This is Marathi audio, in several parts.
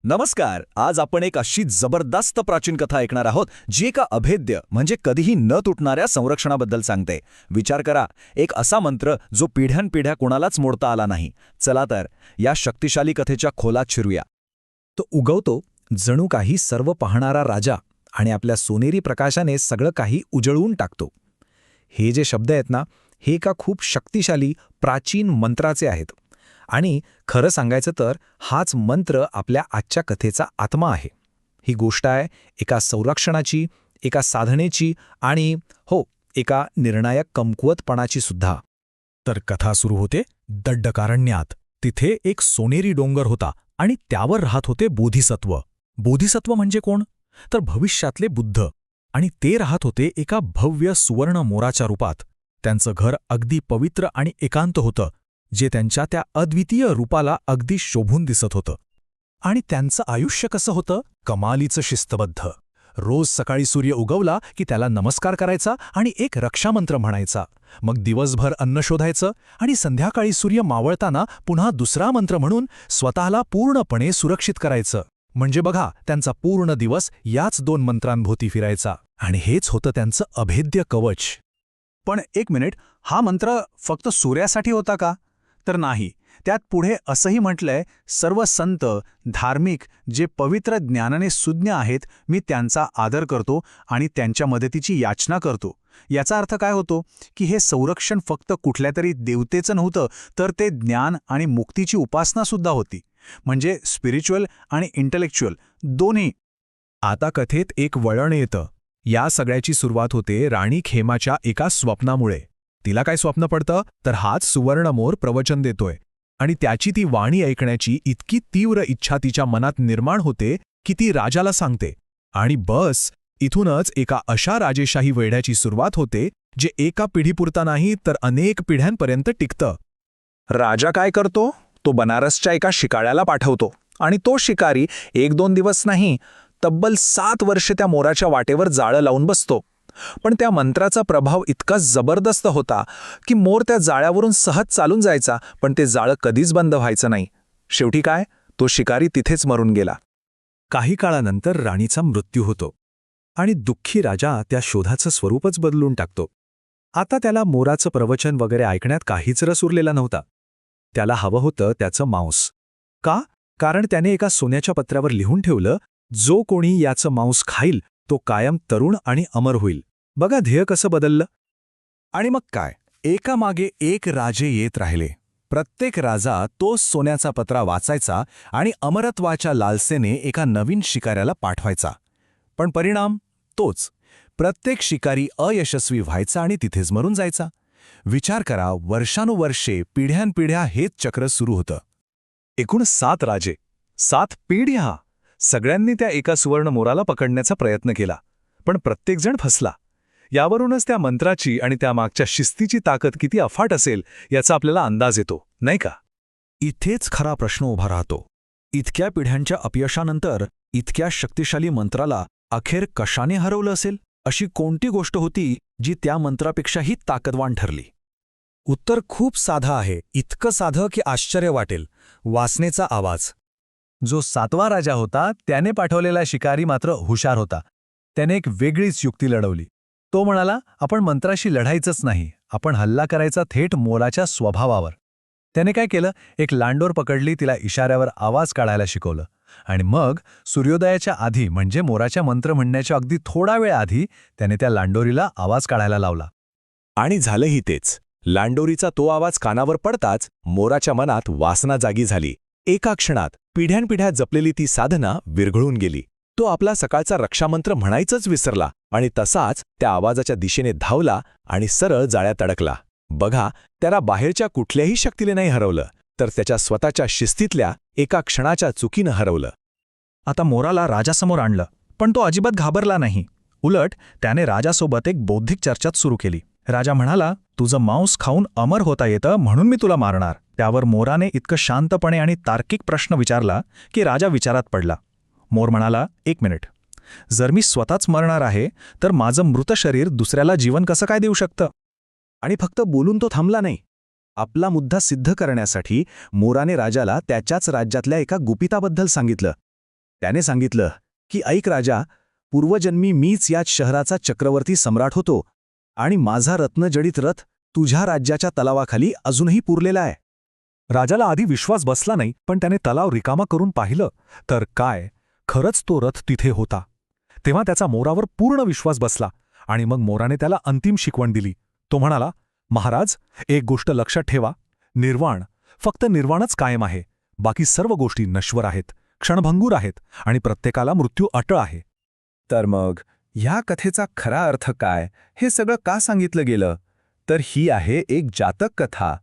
नमस्कार. आज आपण एक अशी जबरदस्त प्राचीन कथा ऐकणार आहोत जी एका अभेद्य म्हणजे कधीही न तुटणाऱ्या संरक्षणाबद्दल सांगते. विचार करा, एक असा मंत्र जो पिढ्यानपिढ्या कोणालाच मोडता आला नाही. चला तर या शक्तिशाली कथेच्या खोलात शिरूया. तो उगवतो जणू काही सर्व पाहणारा राजा आणि आपल्या सोनेरी प्रकाशाने सगळं काही उजळवून टाकतो. हे जे शब्द आहेत ना, हे एका खूप शक्तिशाली प्राचीन मंत्राचे आहेत. आणि खरं सांगायचं तर हाच मंत्र आपल्या आजच्या कथेचा आत्मा आहे. ही गोष्ट आहे एका संरक्षणाची, एका साधनेची आणि एका निर्णायक कमकुवतपणाची सुद्धा. तर कथा सुरू होते दड्डकारण्यात. तिथे एक सोनेरी डोंगर होता आणि त्यावर राहत होते बोधिसत्व. बोधिसत्व म्हणजे कोण? तर भविष्यातले बुद्ध. आणि ते राहत होते एका भव्य सुवर्ण मोराच्या रूपात. त्यांचं घर अगदी पवित्र आणि एकांत होतं, जे त्यांच्या त्या अद्वितीय रूपाला अगदी शोभून दिसत होतं. आणि त्यांचं आयुष्य कसं होतं? कमालीचं शिस्तबद्ध. रोज सकाळी सूर्य उगवला की त्याला नमस्कार करायचा आणि एक रक्षामंत्र म्हणायचा. मग दिवसभर अन्न शोधायचं आणि संध्याकाळी सूर्य मावळताना पुन्हा दुसरा मंत्र म्हणून स्वतःला पूर्णपणे सुरक्षित करायचं. म्हणजे बघा, त्यांचा पूर्ण दिवस याच 2 मंत्रांभोवती फिरायचा. आणि हेच होतं त्यांचं अभेद्य कवच. पण एक मिनिट, हा मंत्र फक्त सूर्यासाठी होता का? तर नाही. त्यात पुढे असंही म्हटलंय, सर्व संत, धार्मिक, जे पवित्र ज्ञानाने सुज्ञ आहेत, मी त्यांचा आदर करतो आणि त्यांच्या मदतीची याचना करतो. याचा अर्थ काय होतो की हे संरक्षण फक्त कुठल्या तरी देवतेचं नव्हतं, तर ते ज्ञान आणि मुक्तीची उपासनासुद्धा होती. म्हणजे स्पिरिच्युअल आणि इंटेलेक्च्युअल दोन्ही. आता कथेत एक वळण येतं. या सगळ्याची सुरुवात होते राणी खेमाच्या एका स्वप्नामुळे. तिला काय स्वप्न पडतं? तर हाच सुवर्णमोर प्रवचन देतोय. आणि त्याची ती वाणी ऐकण्याची इतकी तीव्र इच्छा तिच्या मनात निर्माण होते की ती राजाला सांगते. आणि बस, इथूनच एका अशा राजेशाही वेढ्याची सुरुवात होते जे एका पिढीपुरता नाही तर अनेक पिढ्यांपर्यंत टिकतं. राजा काय करतो? तो बनारसच्या एका शिकाऱ्याला पाठवतो. आणि तो शिकारी 1-2 दिवस नाही, तब्बल 7 वर्षे त्या मोराच्या वाटेवर जाळं लावून बसतो. पण त्या मंत्राचा प्रभाव इतका जबरदस्त होता की मोर त्या जाळ्यावरून सहज चालून जायचा, पण ते जाळं कधीच बंद व्हायचं नाही. शेवटी काय? तो शिकारी तिथेच मरून गेला. काही काळानंतर राणीचा मृत्यू होतो. आणि दुःखी राजा त्या शोधाचं स्वरूपच बदलून टाकतो. आता त्याला मोराचं प्रवचन वगैरे ऐकण्यात काहीच रस उरलेला नव्हता. त्याला हवं होतं त्याचं मांस. का? कारण त्याने एका सोन्याच्या पत्र्यावर लिहून ठेवलं, जो कोणी याचं मांस खाईल तो कायम तरुण आणि अमर होईल. बघा ध्येय कसं बदललं. आणि मग काय, एकामागे एक राजे येत राहिले. प्रत्येक राजा तोच सोन्याचा पत्रा वाचायचा आणि अमरत्वाच्या लालसेने एका नवीन शिकाऱ्याला पाठवायचा. पण परिणाम तोच. प्रत्येक शिकारी अयशस्वी व्हायचा आणि तिथेच मरून जायचा. विचार करा, वर्षानुवर्षे, पिढ्यानपिढ्या हेच चक्र सुरू होतं. एकूण 7 राजे, 7 पिढ्या. सगळ्यांनी त्या एका सुवर्ण मोराला पकडण्याचा प्रयत्न केला, पण प्रत्येकजण फसला. यावरूनच त्या मंत्राची आणि त्यामागच्या शिस्तीची ताकद किती अफाट असेल याचा आपल्याला अंदाज येतो, नाही का? इथेच खरा प्रश्न उभा राहतो. इतक्या पिढ्यांच्या अपयशानंतर इतक्या शक्तिशाली मंत्राला अखेर कशाने हरवलं असेल? अशी कोणती गोष्ट होती जी त्या मंत्रापेक्षाही ताकदवान ठरली? उत्तर खूप साधं आहे. इतकं साधं की आश्चर्य वाटेल. वासनेचा आवाज. जो 7वा राजा होता त्याने पाठवलेला शिकारी मात्र हुशार होता. त्याने एक वेगळीच युक्ती लढवली. तो म्हणाला, आपण मंत्राशी लढायचंच नाही, आपण हल्ला करायचा थेट मोराच्या स्वभावावर. त्याने काय केलं, एक लांडोर पकडली, तिला इशाऱ्यावर आवाज काढायला शिकवलं. आणि मग सूर्योदयाच्या आधी, म्हणजे मोराच्या मंत्र म्हणण्याच्या अगदी थोडा वेळ आधी, त्याने त्या लांडोरीला आवाज काढायला लावला. आणि झालंही तेच. लांडोरीचा तो आवाज कानावर पडताच मोराच्या मनात वासना जागी झाली. एका क्षणात पिढ्यानपिढ्या जपलेली ती साधना विरघळून गेली. तो आपला सकाळचा रक्षामंत्र म्हणायचंच विसरला आणि तसाच त्या आवाजाच्या दिशेने धावला आणि सरळ जाळ्यात अडकला. बघा, त्याला बाहेरच्या कुठल्याही शक्तीने नाही हरवलं, तर त्याच्या स्वतःच्या शिस्तीतल्या एका क्षणाच्या चुकीनं हरवलं. आता मोराला राजासमोर आणलं, पण तो अजिबात घाबरला नाही. उलट त्याने राजासोबत एक बौद्धिक चर्चा सुरू केली. राजा म्हणाला, तुझं मांस खाऊन अमर होता येतं म्हणून मी तुला मारणार. त्यावर मोराने इतकं शांतपणे आणि तार्किक प्रश्न विचारला की राजा विचारात पडला. मोर म्हणाला, 1 मिनिट, जर मी स्वतःच मरणार आहे तर माझं मृत शरीर दुसऱ्याला जीवन कसं काय देऊ शकतं? आणि फक्त बोलून तो थांबला नाही. आपला मुद्दा सिद्ध करण्यासाठी मोराने राजाला त्याच्याच राज्यातल्या एका गुपिताबद्दल सांगितलं. त्याने सांगितलं की ऐक राजा, पूर्वजन्मी मीच याच शहराचा चक्रवर्ती सम्राट होतो आणि माझा रत्नजडित रथ तुझ्या राज्याच्या तलावाखाली अजूनही पुरलेला आहे. राजाला आधी विश्वास बसला नाही, पण त्याने तलाव रिकामा करून पाहिलं तर काय, खरंच तो रथ तिथे होता. तेव्हा त्याचा मोरावर पूर्ण विश्वास बसला आणि मग मोराने त्याला अंतिम शिकवण दिली. तो म्हणाला, महाराज, एक गोष्ट लक्षात ठेवा, निर्वाण, फक्त निर्वाणच कायम आहे. बाकी सर्व गोष्टी नश्वर आहेत, क्षणभंगूर आहेत आणि प्रत्येकाला मृत्यू अटळ आहे. तर मग ह्या कथेचा खरा अर्थ काय, हे सगळं का सांगितलं गेलं? तर ही आहे एक जातक कथा.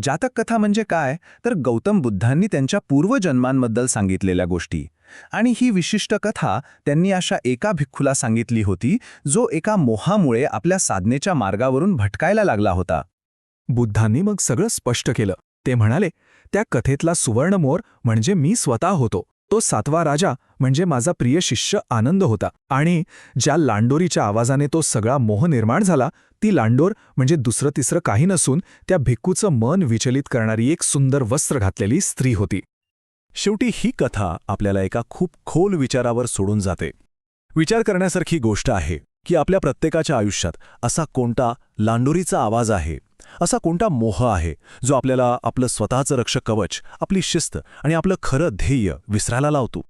जातक कथा म्हणजे काय, तर गौतम बुद्धांनी त्यांच्या पूर्वजन्मांबद्दल सांगितलेल्या गोष्टी. आणि ही विशिष्ट कथा त्यांनी अशा एका भिक्खूला सांगितली होती, जो एका मोहामुळे आपल्या साधनेच्या मार्गावरून भटकायला लागला होता. बुद्धांनी मग सगळं स्पष्ट केलं. ते म्हणाले, त्या कथेतला सुवर्णमोर म्हणजे मी स्वतः होतो. तो 7वा राजा म्हणजे माझा प्रिय शिष्य आनंद होता. आणि ज्या लांडोरीच्या आवाजाने तो सगळा मोह निर्माण झाला, ती लांडोर म्हणजे दुसरं तिसरं काही नसून त्या भिक्खूचं मन विचलित करणारी एक सुंदर वस्त्र घातलेली स्त्री होती. शेवटी ही कथा आपल्याला एका खूप खोल विचारावर सोडून जाते. विचार करण्यासारखी गोष्ट आहे की आपल्या प्रत्येकाच्या आयुष्यात असा कोणता लांडोरीचा आवाज आहे, असा कोणता मोह आहे, जो आपल्याला आपलं स्वतःचं रक्षक कवच, आपली शिस्त आणि आपलं खरं ध्येय विसरायला लावतो.